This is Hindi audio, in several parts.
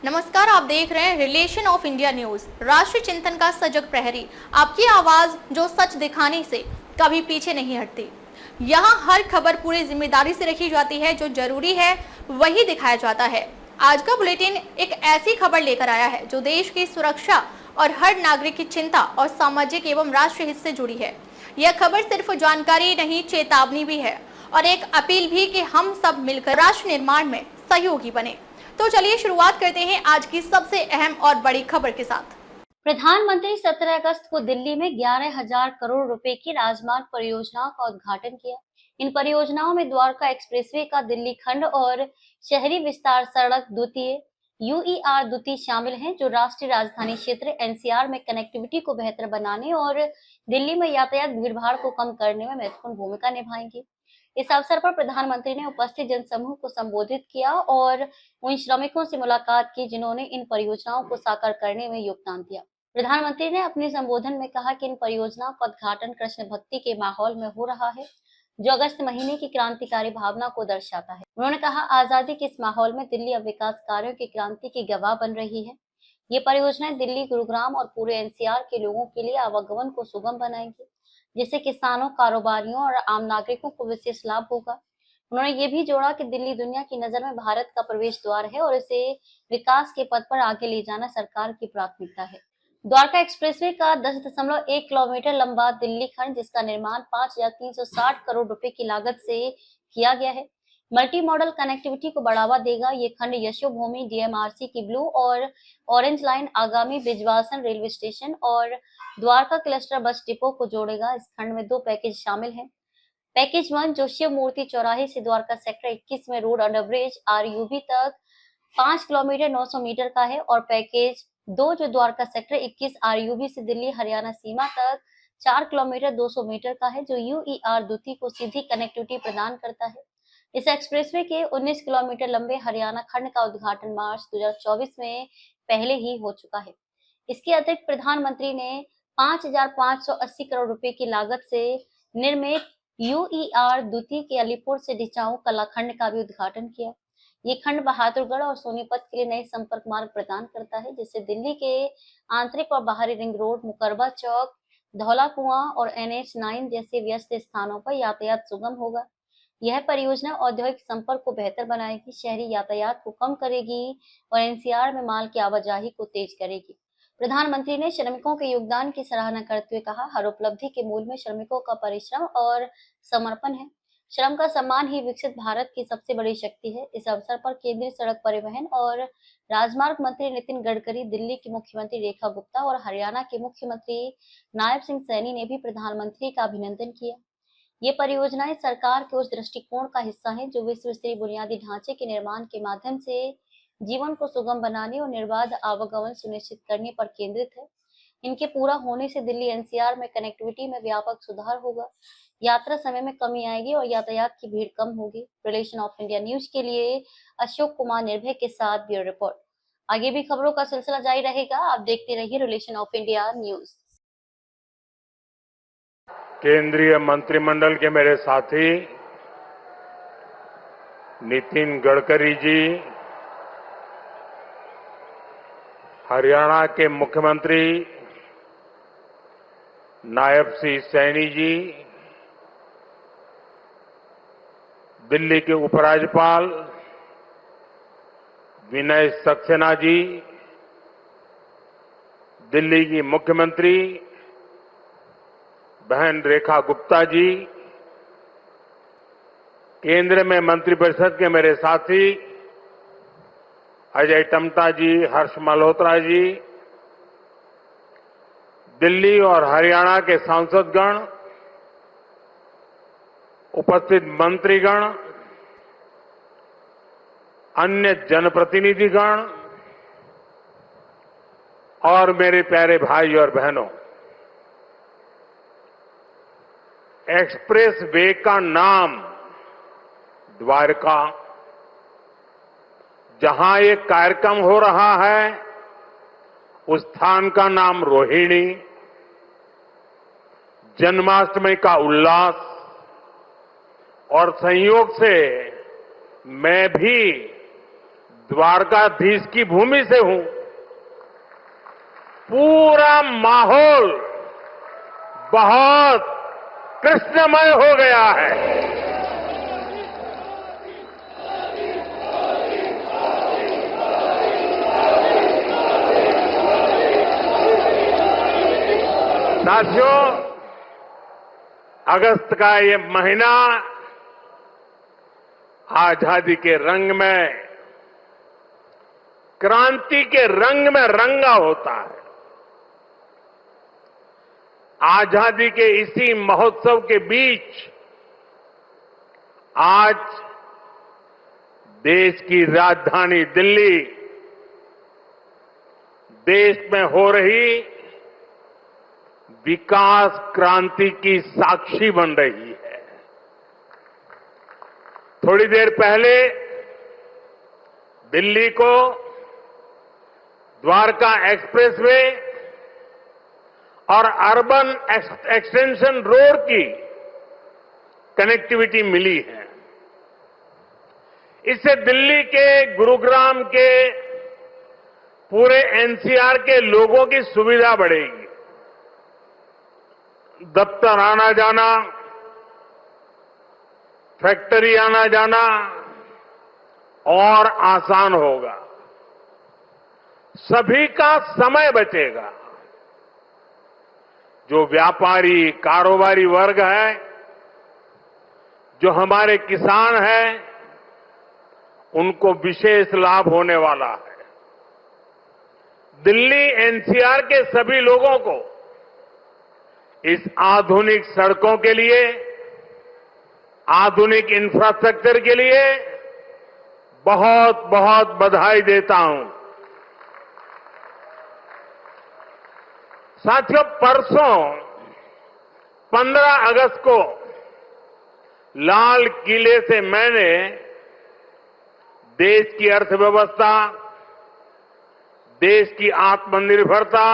नमस्कार, आप देख रहे हैं रिलेशन ऑफ इंडिया न्यूज, राष्ट्रीय चिंतन का सजग प्रहरी। आपकी आवाज जो सच दिखाने से कभी पीछे नहीं हटती। यहाँ हर खबर पूरी जिम्मेदारी से रखी जाती है, जो जरूरी है वही दिखाया जाता है। आज का बुलेटिन एक ऐसी खबर लेकर आया है जो देश की सुरक्षा और हर नागरिक की चिंता और सामाजिक एवं राष्ट्रीय हित से जुड़ी है। यह खबर सिर्फ जानकारी नहीं, चेतावनी भी है और एक अपील भी कि हम सब मिलकर राष्ट्र निर्माण में सहयोगी बने। तो चलिए शुरुआत करते हैं आज की सबसे अहम और बड़ी खबर के साथ। प्रधानमंत्री 17 अगस्त को दिल्ली में 11,000 करोड़ रुपए की राजमार्ग परियोजनाओं का उद्घाटन किया। इन परियोजनाओं में द्वारका एक्सप्रेसवे का दिल्ली खंड और शहरी विस्तार सड़क द्वितीय यूईआर द्वितीय शामिल हैं, जो राष्ट्रीय राजधानी क्षेत्र एनसीआर में कनेक्टिविटी को बेहतर बनाने और दिल्ली में यातायात भीड़भाड़ को कम करने में महत्वपूर्ण भूमिका निभाएंगे। इस अवसर पर प्रधानमंत्री ने उपस्थित जनसमूह को संबोधित किया और उन श्रमिकों से मुलाकात की जिन्होंने इन परियोजनाओं को साकार करने में योगदान दिया। प्रधानमंत्री ने अपने संबोधन में कहा कि इन परियोजनाओं का उद्घाटन कृष्ण भक्ति के माहौल में हो रहा है, जो अगस्त महीने की क्रांतिकारी भावना को दर्शाता है। उन्होंने कहा, आजादी के इस माहौल में दिल्ली अब विकास कार्यों की क्रांति की गवाह बन रही है। ये परियोजनाएं दिल्ली, गुरुग्राम और पूरे एनसीआर के लोगों के लिए आवागमन को सुगम बनाएंगी, जिससे किसानों, कारोबारियों और आम नागरिकों को विशेष लाभ होगा। उन्होंने ये भी जोड़ा कि दिल्ली दुनिया की नजर में भारत का प्रवेश द्वार है और इसे विकास के पथ पर आगे ले जाना सरकार की प्राथमिकता है। द्वारका एक्सप्रेसवे का 10.1 किलोमीटर लंबा दिल्ली खंड, जिसका निर्माण 5,360 करोड़ रुपए की लागत से किया गया है, मल्टी मॉडल कनेक्टिविटी को बढ़ावा देगा। ये खंड यशोभूमि, डीएमआरसी की ब्लू और ऑरेंज लाइन, आगामी बिजवासन रेलवे स्टेशन और द्वारका क्लस्टर बस डिपो को जोड़ेगा। इस खंड में 2 पैकेज शामिल हैं। पैकेज 1, जो शिव मूर्ति चौराहे से द्वारका सेक्टर 21 में रोड अंडरब्रिज आरयूबी तक 5 किलोमीटर 900 मीटर का है, और पैकेज 2, जो द्वारका सेक्टर 21 आरयूबी से दिल्ली हरियाणा सीमा तक 4 किलोमीटर 200 मीटर का है, जो यूईआर द्वितीय को सीधी कनेक्टिविटी प्रदान करता है। इस एक्सप्रेसवे के 19 किलोमीटर लंबे हरियाणा खंड का उद्घाटन मार्च 2024 में पहले ही हो चुका है। इसके अतिरिक्त प्रधानमंत्री ने 5,580 करोड़ रुपए की लागत से निर्मित यूईआर द्वितीय के अलीपुर से डिचाऊ कलाखंड का भी उद्घाटन किया। ये खंड बहादुरगढ़ और सोनीपत के लिए नए संपर्क मार्ग प्रदान करता है, जिससे दिल्ली के आंतरिक और बाहरी रिंग रोड, मुकरबा चौक, धौला कुआं और NH9 जैसे व्यस्त स्थानों पर यातायात सुगम होगा। यह परियोजना औद्योगिक संपर्क को बेहतर बनाएगी, शहरी यातायात को कम करेगी और एनसीआर में माल की आवाजाही को तेज करेगी। प्रधानमंत्री ने श्रमिकों के योगदान की सराहना करते हुए कहा, हर उपलब्धि के मूल में श्रमिकों का परिश्रम और समर्पण है। श्रम का सम्मान ही विकसित भारत की सबसे बड़ी शक्ति है। इस अवसर पर केंद्रीय सड़क परिवहन और राजमार्ग मंत्री नितिन गडकरी, दिल्ली की मुख्यमंत्री रेखा गुप्ता और हरियाणा के मुख्यमंत्री नायब सिंह सैनी ने भी प्रधानमंत्री का अभिनंदन किया। ये परियोजनाएं सरकार के उस दृष्टिकोण का हिस्सा है जो विश्व स्तरीय बुनियादी ढांचे के निर्माण के माध्यम से जीवन को सुगम बनाने और निर्बाध आवागमन सुनिश्चित करने पर केंद्रित है। इनके पूरा होने से दिल्ली एनसीआर में कनेक्टिविटी में व्यापक सुधार होगा, यात्रा समय में कमी आएगी और यातायात की भीड़ कम होगी। रिलेशन ऑफ इंडिया न्यूज के लिए अशोक कुमार निर्भय के साथ ब्यूरो रिपोर्ट। आगे भी खबरों का सिलसिला जारी रहेगा, आप देखते रहिए रिलेशन ऑफ इंडिया न्यूज। केंद्रीय मंत्रिमंडल के मेरे साथी नितिन गडकरी जी, हरियाणा के मुख्यमंत्री नायब सिंह सैनी जी, दिल्ली के उपराज्यपाल विनय सक्सेना जी, दिल्ली की मुख्यमंत्री बहन रेखा गुप्ता जी, केंद्र में मंत्रिपरिषद के मेरे साथी अजय टम्टा जी, हर्ष मल्होत्रा जी, दिल्ली और हरियाणा के सांसदगण, उपस्थित मंत्रीगण, अन्य जनप्रतिनिधिगण और मेरे प्यारे भाई और बहनों, एक्सप्रेस वे का नाम द्वारका, जहां ये कार्यक्रम हो रहा है उस स्थान का नाम रोहिणी, जन्माष्टमी का उल्लास और संयोग से मैं भी द्वारकाधीश की भूमि से हूं। पूरा माहौल बहुत कृष्णमय हो गया है। साथियों, अगस्त का ये महीना आजादी के रंग में, क्रांति के रंग में रंगा होता है। आजादी के इसी महोत्सव के बीच आज देश की राजधानी दिल्ली देश में हो रही विकास क्रांति की साक्षी बन रही है। थोड़ी देर पहले दिल्ली को द्वारका एक्सप्रेसवे और अर्बन एक्सटेंशन रोड की कनेक्टिविटी मिली है। इससे दिल्ली के, गुरुग्राम के, पूरे एनसीआर के लोगों की सुविधा बढ़ेगी। दफ्तर आना जाना, फैक्ट्री आना जाना और आसान होगा। सभी का समय बचेगा। जो व्यापारी, कारोबारी वर्ग है, जो हमारे किसान हैं, उनको विशेष लाभ होने वाला है। दिल्ली एनसीआर के सभी लोगों को इस आधुनिक सड़कों के लिए, आधुनिक इंफ्रास्ट्रक्चर के लिए बहुत बहुत बधाई देता हूं। साथियों, परसों 15 अगस्त को लाल किले से मैंने देश की अर्थव्यवस्था, देश की आत्मनिर्भरता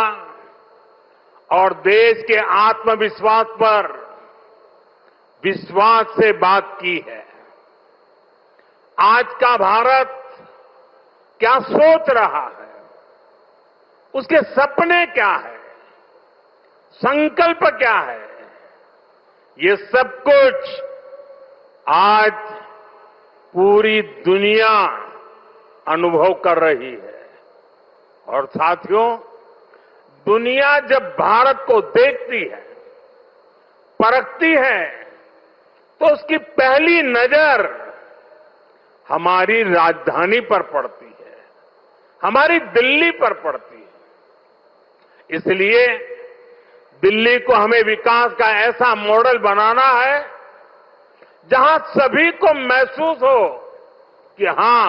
और देश के आत्मविश्वास पर विश्वास से बात की है। आज का भारत क्या सोच रहा है, उसके सपने क्या है, संकल्प क्या है, ये सब कुछ आज पूरी दुनिया अनुभव कर रही है। और साथियों, दुनिया जब भारत को देखती है, परखती है, तो उसकी पहली नजर हमारी राजधानी पर पड़ती है, हमारी दिल्ली पर पड़ती है। इसलिए दिल्ली को हमें विकास का ऐसा मॉडल बनाना है जहां सभी को महसूस हो कि हां,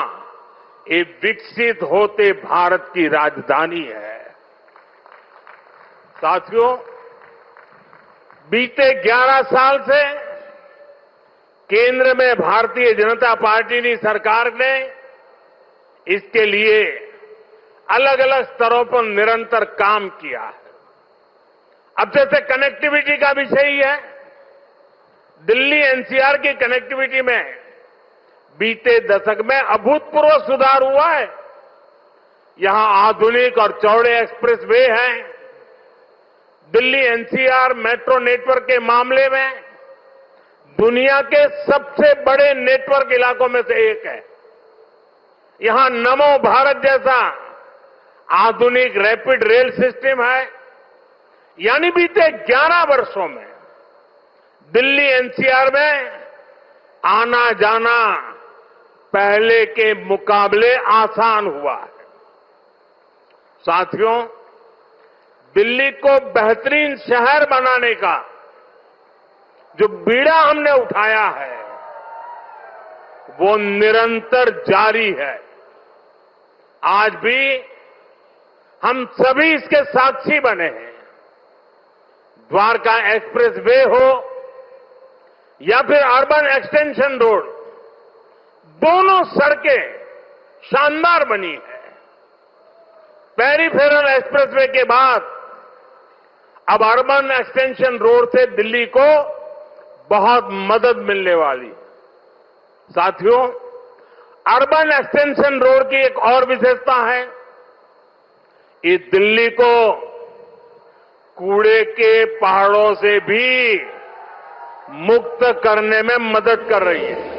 ये विकसित होते भारत की राजधानी है। साथियों, बीते 11 साल से केंद्र में भारतीय जनता पार्टी की सरकार ने इसके लिए अलग अलग स्तरों पर निरंतर काम किया है। अब जैसे कनेक्टिविटी का विषय ही है, दिल्ली एनसीआर की कनेक्टिविटी में बीते दशक में अभूतपूर्व सुधार हुआ है। यहां आधुनिक और चौड़े एक्सप्रेस वे हैं। दिल्ली एनसीआर मेट्रो नेटवर्क के मामले में दुनिया के सबसे बड़े नेटवर्क इलाकों में से एक है। यहां नमो भारत जैसा आधुनिक रैपिड रेल सिस्टम है। यानी बीते 11 वर्षों में दिल्ली एनसीआर में आना जाना पहले के मुकाबले आसान हुआ है। साथियों, दिल्ली को बेहतरीन शहर बनाने का जो बीड़ा हमने उठाया है, वो निरंतर जारी है। आज भी हम सभी इसके साक्षी बने हैं। द्वारका एक्सप्रेस वे हो या फिर अर्बन एक्सटेंशन रोड, दोनों सड़कें शानदार बनी है। पेरिफेरल एक्सप्रेसवे के बाद अब अर्बन एक्सटेंशन रोड से दिल्ली को बहुत मदद मिलने वाली है। साथियों, अर्बन एक्सटेंशन रोड की एक और विशेषता है, ये दिल्ली को कूड़े के पहाड़ों से भी मुक्त करने में मदद कर रही है।